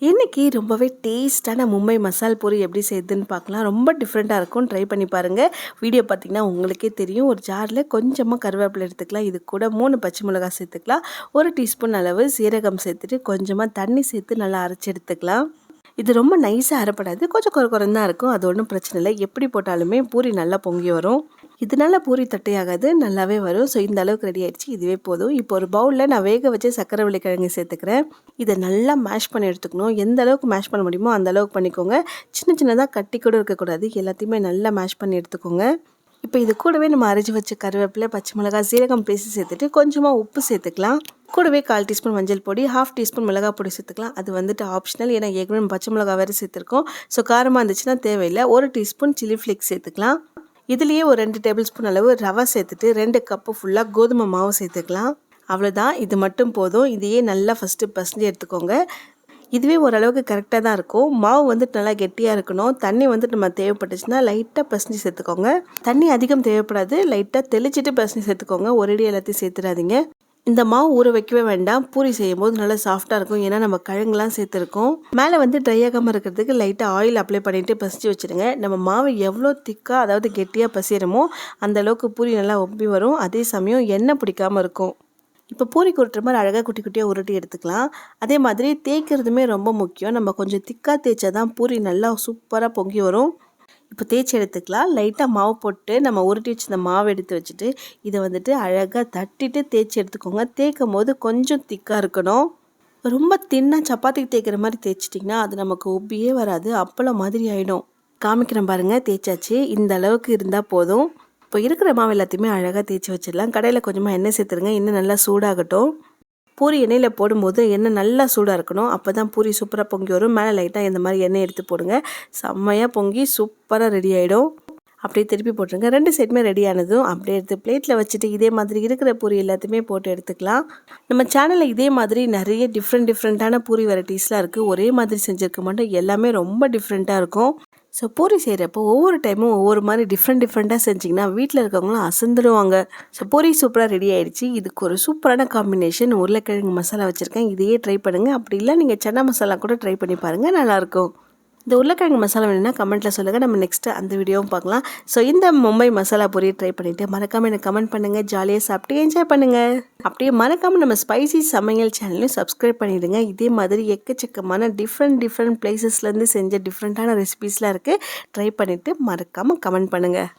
இன்னைக்கு ரொம்பவே டேஸ்ட்டான மும்பை மசால் பூரி எப்படி செய்யுதுன்னு பார்க்கலாம். ரொம்ப டிஃப்ரெண்ட்டாக இருக்கும். ட்ரை பண்ணி பாருங்கள். வீடியோ பார்த்தீங்கன்னா உங்களுக்கே தெரியும். ஒரு ஜாரில் கொஞ்சமாக கருவேப்பிலை எடுத்துக்கலாம். இது கூட 3 பச்சை மிளகாய் சேர்த்துக்கலாம். 1 டீஸ்பூன் அளவு சீரகம் சேர்த்துட்டு கொஞ்சமாக தண்ணி சேர்த்து நல்லா அரைச்சி எடுத்துக்கலாம். இது ரொம்ப நைஸாக அரைப்படாது, கொஞ்சம் குறைந்து தான் இருக்கும். அது ஒன்றும் பிரச்சனை இல்லை. எப்படி போட்டாலுமே பூரி நல்லா பொங்கி வரும். இதனால பூரி தட்டையாகாது, நல்லாவே வரும். ஸோ இந்த அளவுக்கு ரெடி ஆகிடுச்சு, இதுவே போதும். இப்போ ஒரு பவுலில் நான் வேக வச்சு சக்கரை கிழங்கு சேர்த்துக்கிறேன். இதை நல்லா மேஷ் பண்ணி எடுத்துக்கணும். எந்த அளவுக்கு மேஷ் பண்ண முடியுமோ அந்த அளவுக்கு பண்ணிக்கோங்க. சின்ன சின்னதாக கட்டி கூட இருக்கக்கூடாது. எல்லாத்தையுமே நல்லா மேஷ் பண்ணி எடுத்துக்கோங்க. இப்போ இது கூடவே நம்ம அரைச்சி வச்ச கருவேப்பிலை, பச்சை மிளகாய், சீரகம் பேஸ்ட் சேர்த்துட்டு கொஞ்சமாக உப்பு சேர்த்துக்கலாம். கூடவே 1/4 டீஸ்பூன் மஞ்சள் பொடி, 1/2 டீஸ்பூன் மிளகாய் பொடி சேர்த்துக்கலாம். அது வந்துட்டு ஆப்ஷனல், ஏன்னா ஏற்கனவே பச்சை மிளகாய் வேறு சேர்த்துருக்கோம். ஸோ காரமாக இருந்துச்சுன்னா தேவையில்லை. 1 டீஸ்பூன் சில்லி ஃப்ளேக்ஸ் சேர்த்துக்கலாம். இதுலேயே ஒரு 2 டேபிள் ஸ்பூன் அளவு ரவை சேர்த்துட்டு 2 கப்பு ஃபுல்லாக கோதுமை மாவு சேர்த்துக்கலாம். அவ்வளோதான், இது மட்டும் போதும். இதையே நல்லா ஃபஸ்ட்டு பசஞ்சு எடுத்துக்கோங்க. இதுவே ஓரளவுக்கு கரெக்டாக தான் இருக்கும். மாவு வந்துட்டு நல்லா கெட்டியாக இருக்கணும். தண்ணி வந்துட்டு நம்ம தேவைப்பட்டுச்சுன்னா லைட்டாக பசஞ்சு சேர்த்துக்கோங்க. தண்ணி அதிகம் தேவைப்படாது, லைட்டாக தெளிச்சிட்டு பசஞ்சு சேர்த்துக்கோங்க. ஒரேடி எல்லாத்தையும் சேர்த்துடாதீங்க. இந்த மாவு ஊற வைக்கவே வேண்டாம். பூரி செய்யும் போது நல்லா சாஃப்டாக இருக்கும், ஏன்னா நம்ம கிழங்குலாம் சேர்த்துருக்கோம். மேலே வந்து ட்ரை ஆகாமல் இருக்கிறதுக்கு லைட்டாக ஆயில் அப்ளை பண்ணிவிட்டு பசிச்சு வச்சுடுங்க. நம்ம மாவு எவ்வளோ திக்காக, அதாவது கெட்டியாக பசிடுமோ அந்தளவுக்கு பூரி நல்லா ஒப்பி வரும். அதே சமயம் எண்ணெய் பிடிக்காமல் இருக்கும். இப்போ பூரி உருட்டுற மாதிரி அழகாக குட்டி குட்டியாக உருட்டி எடுத்துக்கலாம். அதே மாதிரி தேய்க்கிறதுமே ரொம்ப முக்கியம். நம்ம கொஞ்சம் திக்காக தேய்ச்சா தான் பூரி நல்லா சூப்பராக பொங்கி வரும். இப்போ தேய்ச்சி எடுத்துக்கலாம். லைட்டாக மாவு போட்டு நம்ம உருட்டி வச்சு இந்த மாவு எடுத்து வச்சுட்டு இதை வந்துட்டு அழகாக தட்டிட்டு தேய்ச்சி எடுத்துக்கோங்க. தேய்க்கும் போது கொஞ்சம் திக்காக இருக்கணும். ரொம்ப தின்னாக சப்பாத்திக்கு தேய்க்கிற மாதிரி தேய்ச்சிட்டிங்கன்னா அது நமக்கு உப்பியே வராது, அப்பளம் மாதிரி ஆகிடும். காமிக்கிறேன் பாருங்கள், தேய்ச்சாச்சு. இந்த அளவுக்கு இருந்தால் போதும். இப்போ இருக்கிற மாவு எல்லாத்தையுமே அழகாக தேய்ச்சி வச்சிடலாம். கடையில் கொஞ்சமாக எண்ணெய் சேர்த்துருங்க. இன்னும் நல்லா சூடாகட்டும். பூரி எண்ணெயில் போடும்போது எண்ணெய் நல்லா சூடாக இருக்கணும். அப்போ தான் பூரி சூப்பராக பொங்கி வரும். மேலே லைட்டாக இந்த மாதிரி எண்ணெய் எடுத்து போடுங்க. செம்மையாக பொங்கி சூப்பராக ரெடி ஆகிடும். அப்படியே திருப்பி போட்டுருங்க. 2 சைடுமே ரெடி ஆனதும் அப்படியே எடுத்து பிளேட்டில் வச்சுட்டு இதே மாதிரி இருக்கிற பூரி எல்லாத்தையுமே போட்டு எடுத்துக்கலாம். நம்ம சேனலில் இதே மாதிரி நிறைய டிஃப்ரெண்ட்டான பூரி வெரைட்டிஸ்லாம் இருக்குது. ஒரே மாதிரி செஞ்சுருக்க மாட்டோம், எல்லாமே ரொம்ப டிஃப்ரெண்ட்டாக இருக்கும். ஸோ பூரி செய்கிறப்போ ஒவ்வொரு டைமும் ஒவ்வொரு மாதிரி டிஃப்ரெண்ட்டாக செஞ்சிங்கன்னா வீட்டில் இருக்கவங்களும் அசந்துடுவாங்க. ஸோ பூரி சூப்பராக ரெடி ஆகிடுச்சு. இதுக்கு ஒரு சூப்பரான காம்பினேஷன் உருளைக்கிழங்கு மசாலா வச்சுருக்கேன். இதையே ட்ரை பண்ணுங்கள். அப்படி இல்லை நீங்கள் சன்னா மசாலா கூட ட்ரை பண்ணி பாருங்கள், நல்லாயிருக்கும். இந்த உருளைக்கிழங்கு மசாலா வேணும்னா கமெண்ட்டில் சொல்லுங்கள். நம்ம நெக்ஸ்ட்டு அந்த வீடியோவும் பார்க்கலாம். ஸோ இந்த மும்பை மசாலா பூரியை ட்ரை பண்ணிவிட்டு மறக்காமல் எனக்கு கமெண்ட் பண்ணுங்கள். ஜாலியாக சாப்பிட்டு என்ஜாய் பண்ணுங்கள். அப்படியே மறக்காமல் நம்ம ஸ்பைசி சமையல் சேனலையும் சப்ஸ்கிரைப் பண்ணிவிடுங்க. இதே மாதிரி எக்கச்சக்கமான டிஃப்ரெண்ட் பிளேசஸ்லேருந்து செஞ்ச டிஃப்ரெண்ட்டான ரெசிபீஸ்லாம் இருக்குது. ட்ரை பண்ணிவிட்டு மறக்காமல் கமெண்ட் பண்ணுங்கள்.